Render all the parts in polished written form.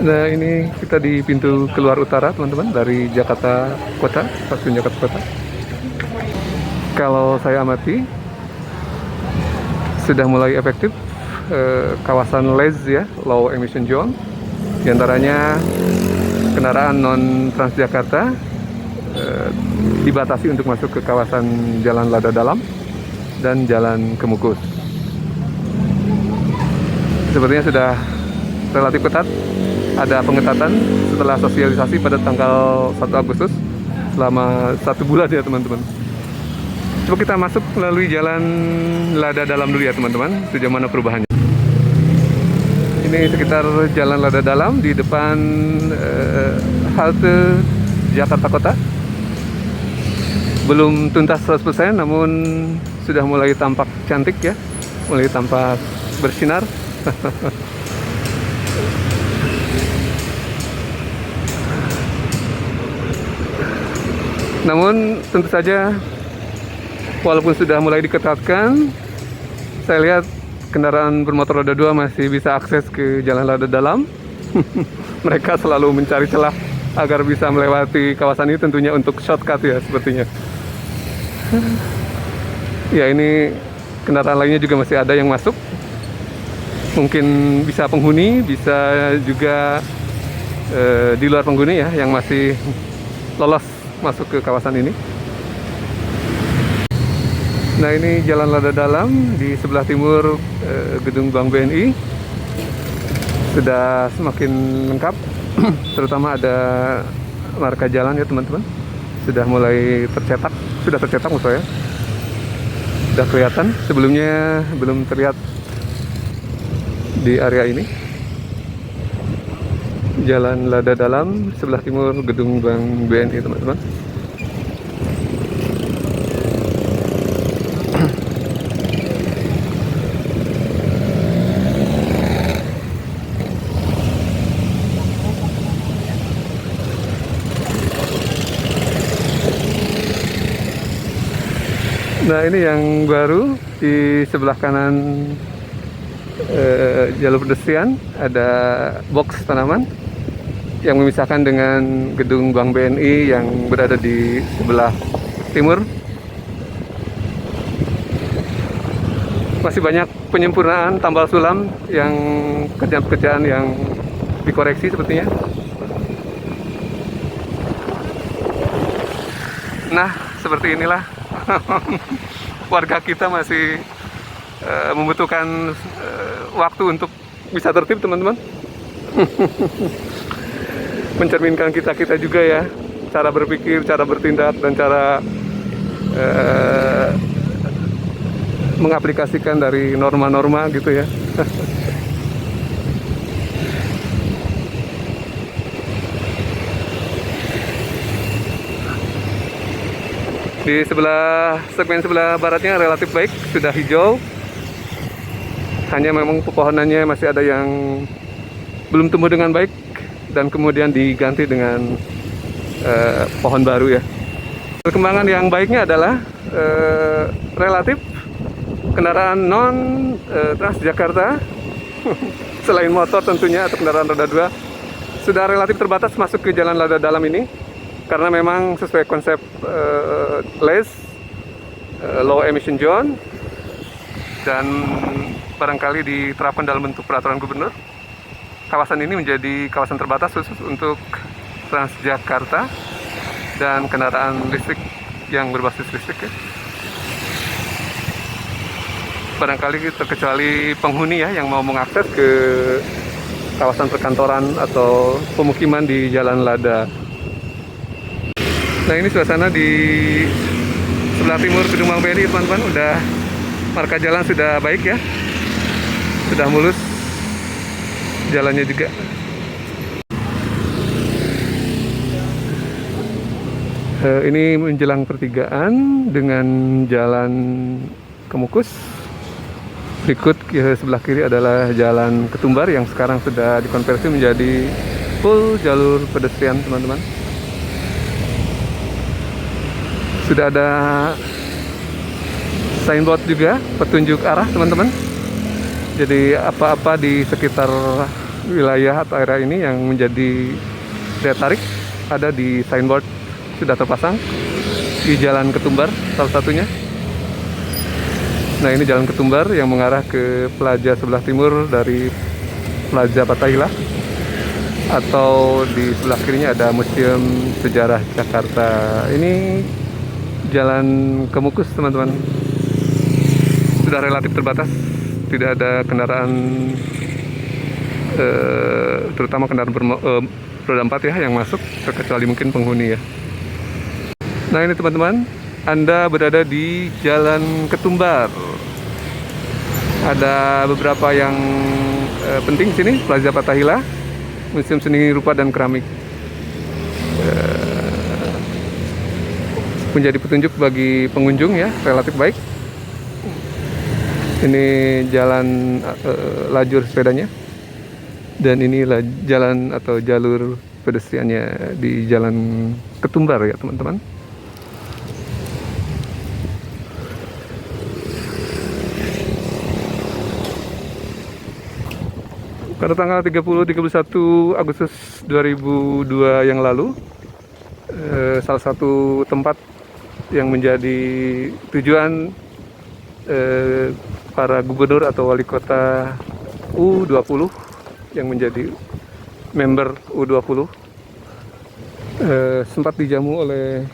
Nah, ini kita di pintu keluar utara, teman-teman, dari Jakarta Kota, stasiun Jakarta Kota. Kalau saya amati, sudah mulai efektif kawasan LEZ ya, Low Emission Zone. Di antaranya kendaraan non Transjakarta dibatasi untuk masuk ke kawasan Jalan Lada Dalam dan Jalan Kemukus. Sepertinya sudah relatif ketat. Ada pengetatan setelah sosialisasi pada tanggal 1 Agustus selama 1 bulan ya teman-teman. Coba kita masuk melalui Jalan Lada Dalam dulu ya teman-teman, sejauh mana perubahannya. Ini sekitar Jalan Lada Dalam di depan halte Jakarta Kota. Belum tuntas 100%, namun sudah mulai tampak cantik ya, mulai tampak bersinar. Namun tentu saja walaupun sudah mulai diketatkan, saya lihat kendaraan bermotor roda 2 masih bisa akses ke Jalan Lada Dalam. Mereka selalu mencari celah agar bisa melewati kawasan ini, tentunya untuk shortcut ya sepertinya. Ya, ini kendaraan lainnya juga masih ada yang masuk. Mungkin bisa penghuni, bisa juga di luar penghuni ya yang masih lolos masuk ke kawasan ini. Nah, ini Jalan Lada Dalam, di sebelah timur gedung Bank BNI sudah semakin lengkap. Terutama ada marka jalan ya teman-teman, sudah mulai tercetak, maksud saya sudah kelihatan. Sebelumnya belum terlihat di area ini. Jalan Lada Dalam, sebelah timur gedung Bank BNI teman-teman. Nah, ini yang baru di sebelah kanan jalur pedestrian ada box tanaman yang memisahkan dengan gedung Bank BNI yang berada di sebelah timur. Masih banyak penyempurnaan tambal sulam, yang kerjaan-kerjaan yang dikoreksi sepertinya. Nah, seperti inilah warga kita masih membutuhkan waktu untuk bisa tertib teman-teman. Mencerminkan kita juga ya, cara berpikir, cara bertindak, dan cara mengaplikasikan dari norma-norma gitu ya. Di segmen sebelah baratnya relatif baik, sudah hijau. Hanya memang pepohonannya masih ada yang belum tumbuh dengan baik dan kemudian diganti dengan pohon baru ya. Perkembangan yang baiknya adalah relatif kendaraan non Transjakarta selain motor tentunya atau kendaraan roda 2 sudah relatif terbatas masuk ke Jalan Lada Dalam ini, karena memang sesuai konsep LEZ, Low Emission Zone, dan barangkali diterapkan dalam bentuk peraturan gubernur. Kawasan ini menjadi kawasan terbatas khusus untuk Transjakarta dan kendaraan listrik yang berbasis listrik ya. Barangkali terkecuali penghuni ya yang mau mengakses ke kawasan perkantoran atau pemukiman di Jalan Lada. Nah, ini suasana di sebelah timur gedung Bank BNI teman-teman. Udah marka jalan sudah baik ya, sudah mulus jalannya juga. Ini menjelang pertigaan dengan Jalan Kemukus. Berikut sebelah kiri adalah Jalan Ketumbar yang sekarang sudah dikonversi menjadi full jalur pedestrian teman-teman. Sudah ada signboard juga, petunjuk arah teman-teman. Jadi apa-apa di sekitar wilayah atau area ini yang menjadi daya tarik ada di signboard sudah terpasang di Jalan Ketumbar salah satunya. Nah, ini Jalan Ketumbar yang mengarah ke plaza sebelah timur dari Plaza Fathahillah, atau di sebelah kirinya ada Museum Sejarah Jakarta. Ini jalan Kemukus, teman-teman. Sudah relatif terbatas, tidak ada kendaraan, terutama kendaraan roda 4 ya yang masuk, terkecuali mungkin penghuni ya. Nah, ini teman-teman, Anda berada di Jalan Ketumbar. Ada beberapa yang penting sini, Plaza Fathahillah, Museum Seni Rupa dan Keramik. Menjadi petunjuk bagi pengunjung ya, relatif baik. Ini jalan lajur sepedanya, dan ini jalan atau jalur pedestriannya di Jalan Ketumbar ya teman-teman. Pada tanggal 30-31 Agustus 2002 yang lalu, salah satu tempat yang menjadi tujuan para gubernur atau wali kota U20 yang menjadi member U20 sempat dijamu oleh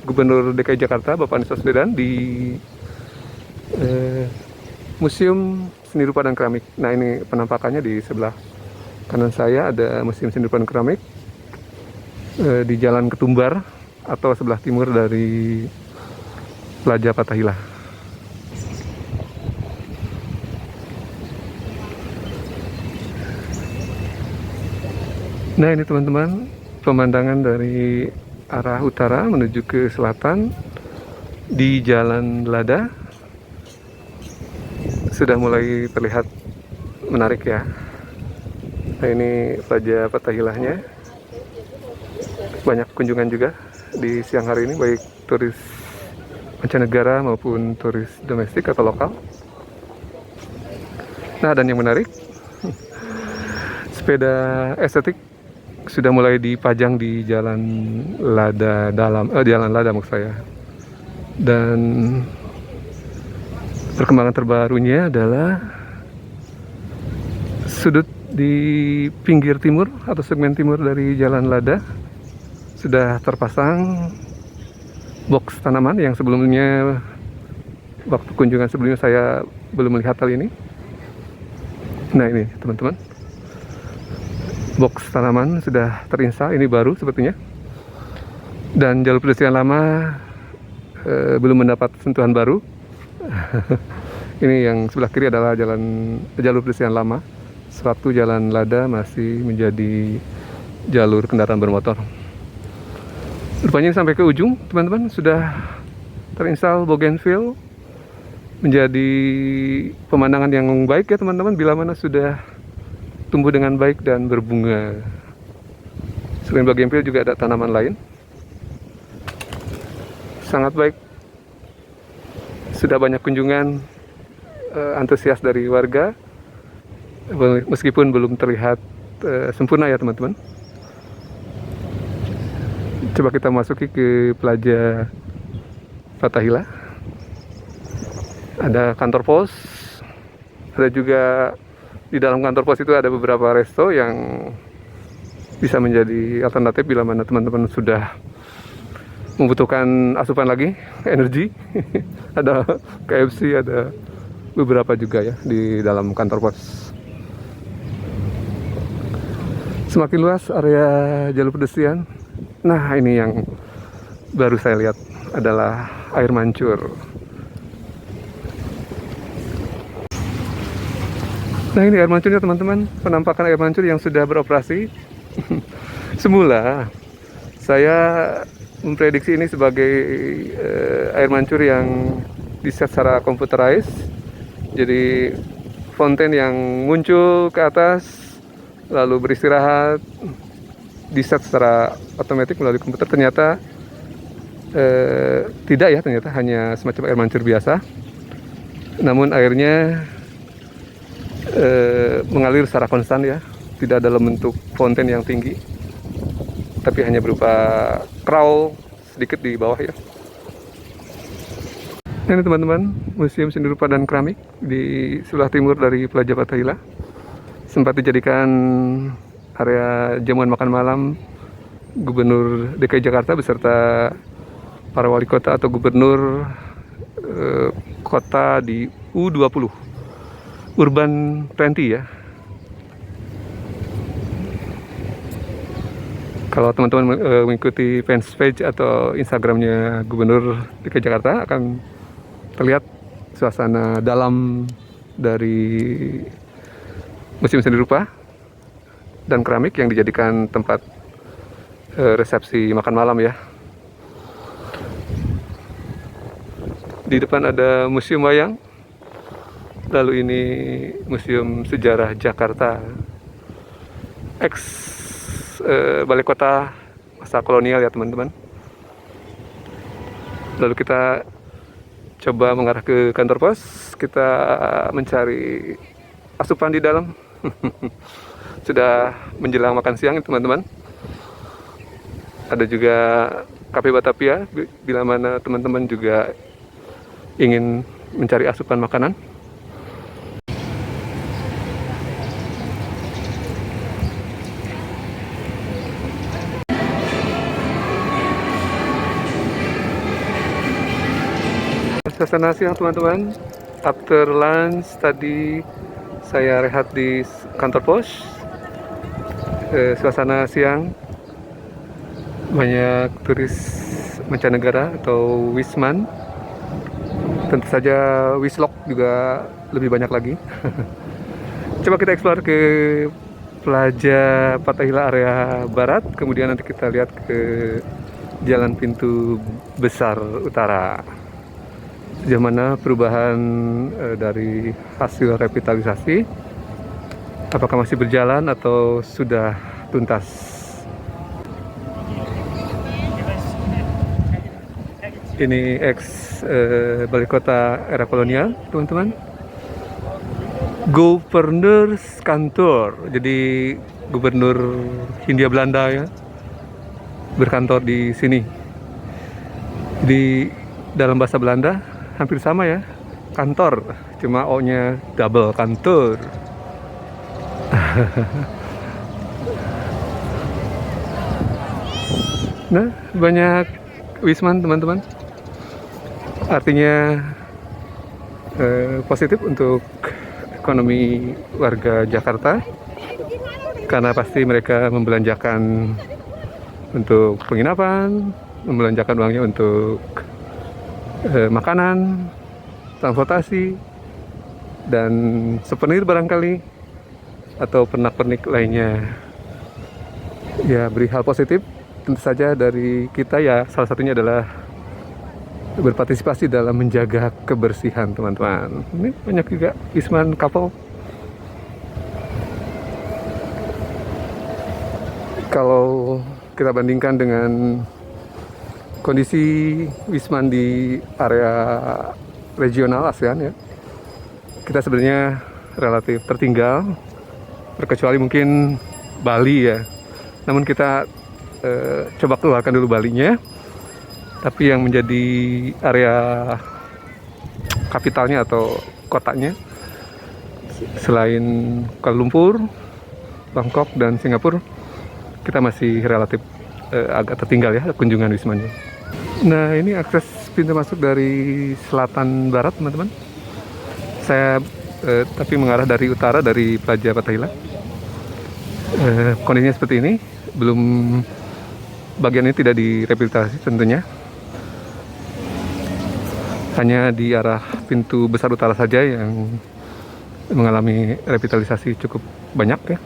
Gubernur DKI Jakarta Bapak Anies Baswedan di Museum Seni Rupa dan Keramik. Nah, ini penampakannya di sebelah kanan saya ada Museum Seni Rupa dan Keramik di Jalan Ketumbar atau sebelah timur dari Plaza Fathahillah. Nah, ini teman-teman pemandangan dari arah utara menuju ke selatan di Jalan Lada. Sudah mulai terlihat menarik ya. Nah, ini Plaza Fathahillahnya. Banyak kunjungan juga di siang hari ini, baik turis mancanegara maupun turis domestik atau lokal. Nah, dan yang menarik, sepeda estetik sudah mulai dipajang di Jalan Lada Jalan Lada maksud saya. Dan perkembangan terbarunya adalah sudut di pinggir timur atau segmen timur dari Jalan Lada sudah terpasang box tanaman yang sebelumnya waktu kunjungan sebelumnya saya belum melihat hal ini. Nah, ini teman-teman, box tanaman sudah terinstal, ini baru sepertinya. Dan jalur pedestrian lama belum mendapat sentuhan baru. Ini yang sebelah kiri adalah jalur pedestrian lama, sewaktu Jalan Lada masih menjadi jalur kendaraan bermotor. Rupanya sampai ke ujung teman-teman sudah terinstall bougainville, menjadi pemandangan yang baik ya teman-teman, bila mana sudah tumbuh dengan baik dan berbunga. Selain bougainville juga ada tanaman lain, sangat baik. Sudah banyak kunjungan, antusias dari warga, meskipun belum terlihat sempurna ya teman-teman. Coba kita masuki ke Plaza Fathahillah. Ada kantor pos, ada juga di dalam kantor pos itu ada beberapa resto yang bisa menjadi alternatif bila mana teman-teman sudah membutuhkan asupan lagi energi. Ada KFC, ada beberapa juga ya di dalam kantor pos. Semakin luas area jalur pedestrian. Nah, ini yang baru saya lihat adalah air mancur. Nah, ini air mancurnya teman-teman, penampakan air mancur yang sudah beroperasi. Semula saya memprediksi ini sebagai air mancur yang diset secara computerized. Jadi fonten yang muncul ke atas lalu beristirahat, diset secara otomatis melalui komputer. Ternyata tidak ya, ternyata hanya semacam air mancur biasa. Namun airnya mengalir secara konstan ya, tidak dalam bentuk fonten yang tinggi, tapi hanya berupa crawl sedikit di bawah ya. Ini teman-teman, Museum Seni Rupa dan Keramik di sebelah timur dari Plaza Fathahillah. Sempat dijadikan area jamuan makan malam Gubernur DKI Jakarta beserta para wali kota atau gubernur kota di U20 Urban 20 ya. Kalau teman-teman mengikuti fans page atau Instagramnya Gubernur DKI Jakarta akan terlihat suasana dalam dari Museum Seni Rupa dan Keramik yang dijadikan tempat resepsi makan malam ya. Di depan ada Museum Wayang, lalu ini Museum Sejarah Jakarta, ex balai kota masa kolonial ya teman-teman. Lalu kita coba mengarah ke kantor pos, kita mencari asupan di dalam. Sudah menjelang makan siang teman-teman. Ada juga Cafe Batavia, bila mana teman-teman juga ingin mencari asupan makanan. Suasana siang teman-teman, after lunch tadi saya rehat di kantor pos. Suasana siang, banyak turis mancanegara atau wisman, tentu saja wislok juga lebih banyak lagi. Coba kita explore ke Plaza Fathahillah area barat, kemudian nanti kita lihat ke jalan pintu besar utara. Sejauh mana perubahan dari hasil revitalisasi, apakah masih berjalan atau sudah tuntas? Ini ex balai kota era kolonial teman-teman, Governor's Kantor, jadi gubernur Hindia Belanda ya berkantor di sini. Di dalam bahasa Belanda hampir sama ya, kantor, cuma O-nya double, kantor. Nah, banyak wisman teman-teman, artinya positif untuk ekonomi warga Jakarta, karena pasti mereka membelanjakan untuk penginapan, membelanjakan uangnya untuk makanan, transportasi, dan souvenir barangkali, atau pernak-pernik lainnya. Ya, beri hal positif tentu saja dari kita ya, salah satunya adalah berpartisipasi dalam menjaga kebersihan teman-teman. Ini banyak juga wisman couple. Kalau kita bandingkan dengan kondisi wisman di area regional ASEAN ya, kita sebenarnya relatif tertinggal, terkecuali mungkin Bali ya. Namun kita coba keluarkan dulu Balinya, tapi yang menjadi area kapitalnya atau kotanya selain Kuala Lumpur, Bangkok, dan Singapura, kita masih relatif agak tertinggal ya kunjungan wismanya. Nah, ini akses pintu masuk dari selatan barat teman-teman. Saya tapi mengarah dari utara, dari Plaza Fathahillah. Kondisinya seperti ini, belum, bagian ini tidak direhabilitasi tentunya. Hanya di arah pintu besar utara saja yang mengalami revitalisasi cukup banyak ya.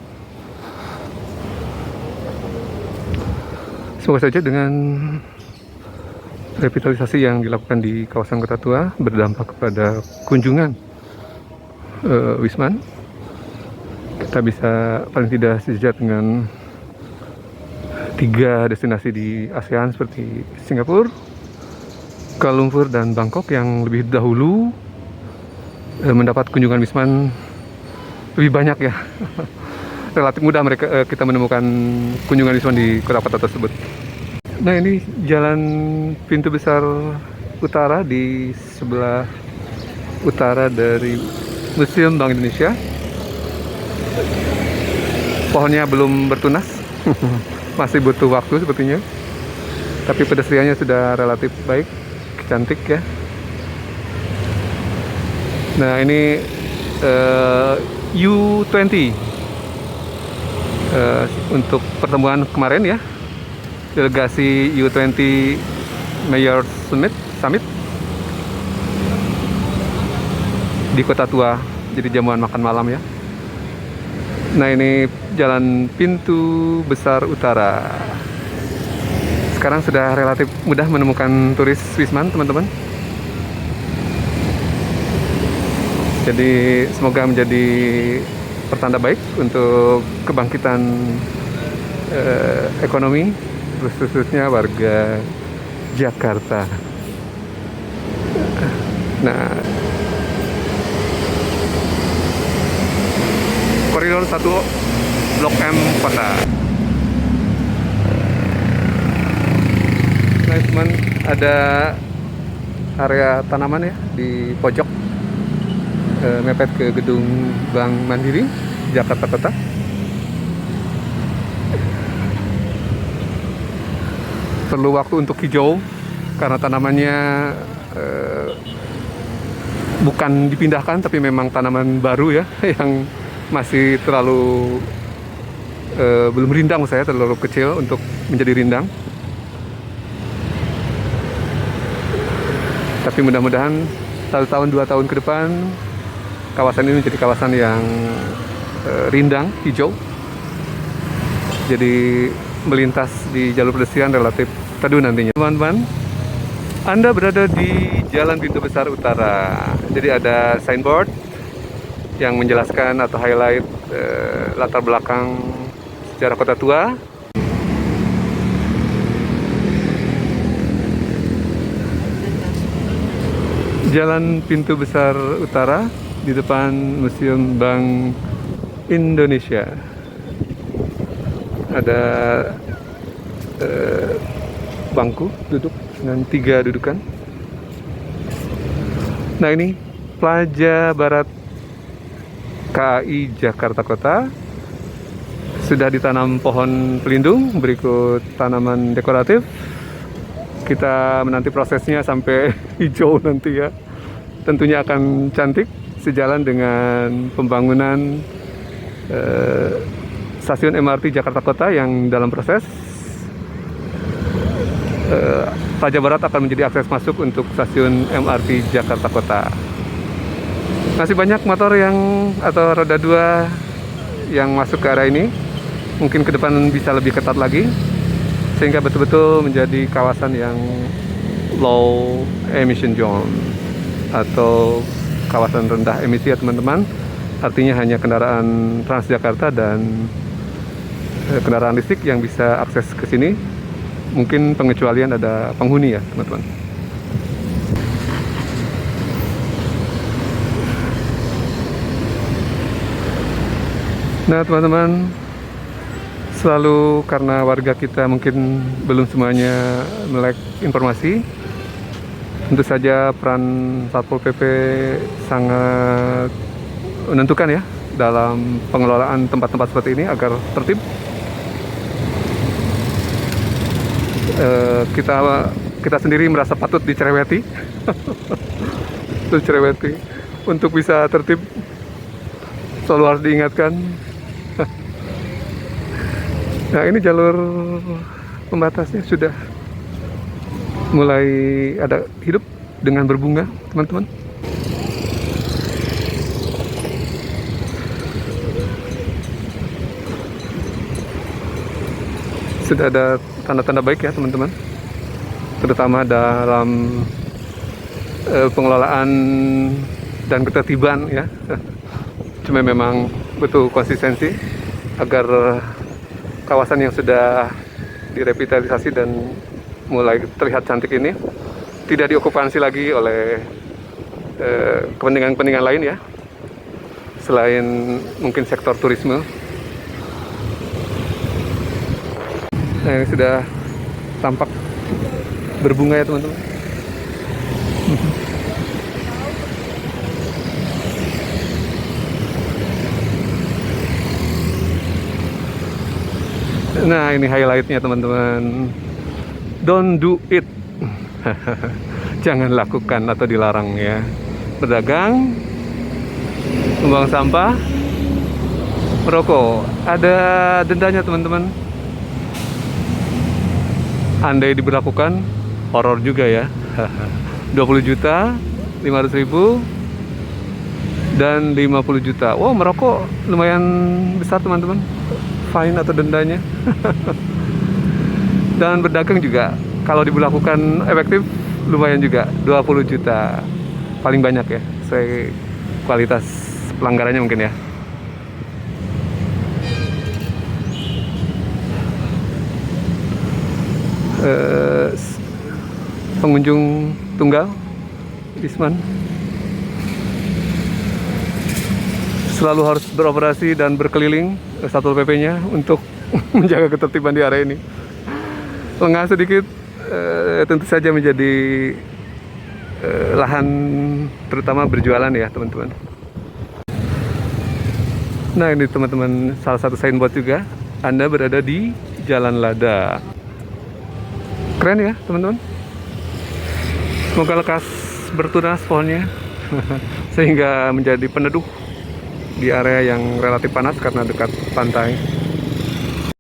Semoga saja dengan revitalisasi yang dilakukan di kawasan Kota Tua berdampak kepada kunjungan wisman. Kita bisa paling tidak sejajar dengan 3 destinasi di ASEAN seperti Singapura, Kuala Lumpur, dan Bangkok yang lebih dahulu mendapat kunjungan wisman lebih banyak ya. Relatif mudah kita menemukan kunjungan wisatawan di kota-kota tersebut. Nah, ini jalan pintu besar utara di sebelah utara dari Museum Bank Indonesia. Pohonnya belum bertunas, masih butuh waktu sepertinya. Tapi pedestriannya sudah relatif baik, cantik ya. Nah, ini U20 untuk pertemuan kemarin ya, delegasi U20 Mayor Summit di Kota Tua, jadi jamuan makan malam ya. Nah, ini jalan pintu besar utara. Sekarang sudah relatif mudah menemukan turis Wisman, teman-teman. Jadi semoga menjadi pertanda baik untuk kebangkitan ekonomi, khususnya warga Jakarta. Nah, koridor 1 Blok M Kota. Nah, teman, ada area tanaman ya di pojok, mepet ke gedung Bank Mandiri Jakarta Kota. Perlu waktu untuk hijau karena tanamannya bukan dipindahkan, tapi memang tanaman baru ya, yang masih terlalu belum rindang, saya terlalu kecil untuk menjadi rindang. Tapi mudah-mudahan 1 tahun 2 tahun ke depan kawasan ini menjadi kawasan yang rindang, hijau. Jadi melintas di jalur pedestrian relatif teduh nantinya. Teman-teman, Anda berada di Jalan Pintu Besar Utara. Jadi ada signboard yang menjelaskan atau highlight latar belakang sejarah Kota Tua. Jalan Pintu Besar Utara di depan Museum Bank Indonesia. Ada bangku duduk dengan 3 dudukan. Nah, ini Plaza Barat KAI Jakarta Kota. Sudah ditanam pohon pelindung, berikut tanaman dekoratif. Kita menanti prosesnya sampai hijau nanti ya. Tentunya akan cantik, sejalan dengan pembangunan stasiun MRT Jakarta Kota yang dalam proses. Plaza Barat akan menjadi akses masuk untuk stasiun MRT Jakarta Kota. Masih banyak motor atau roda 2 yang masuk ke area ini. Mungkin ke depan bisa lebih ketat lagi, sehingga betul-betul menjadi kawasan yang low emission zone atau kawasan rendah emisi ya teman-teman. Artinya hanya kendaraan Transjakarta dan kendaraan listrik yang bisa akses ke sini. Mungkin pengecualian ada penghuni ya teman-teman. Nah teman-teman, selalu karena warga kita mungkin belum semuanya melek informasi, tentu saja peran Satpol PP sangat menentukan ya dalam pengelolaan tempat-tempat seperti ini agar tertib. Kita sendiri merasa patut dicereweti, untuk bisa tertib selalu harus diingatkan. Nah, ini jalur pembatasnya sudah mulai ada hidup dengan berbunga, teman-teman. Sudah ada tanda-tanda baik ya, teman-teman. Terutama dalam pengelolaan dan ketertiban ya. Cuma memang butuh konsistensi agar kawasan yang sudah direvitalisasi dan mulai terlihat cantik ini tidak diokupansi lagi oleh kepentingan-kepentingan lain ya. selain mungkin sektor turisme. Nah, ini sudah tampak berbunga ya teman-teman. Nah, ini highlightnya teman-teman. Don't do it. Jangan lakukan atau dilarang ya. Berdagang, membuang sampah, merokok. Ada dendanya teman-teman. Andai diberlakukan, horor juga ya. 20 juta, 500 ribu, dan 50 juta. Wow, merokok lumayan besar teman-teman. Fine atau dendanya. Dan berdagang juga kalau diberlakukan efektif lumayan juga, 20 juta paling banyak ya, sesuai kualitas pelanggarannya mungkin ya. Pengunjung tunggal Wisman selalu harus beroperasi dan berkeliling Satpol PP-nya untuk menjaga ketertiban di area ini. Lengah sedikit, tentu saja menjadi lahan terutama berjualan ya teman-teman. Nah, ini teman-teman salah satu signboard juga. Anda berada di Jalan Lada. Keren ya teman-teman. Semoga lekas bertunas pohonnya sehingga menjadi peneduh di area yang relatif panas karena dekat pantai.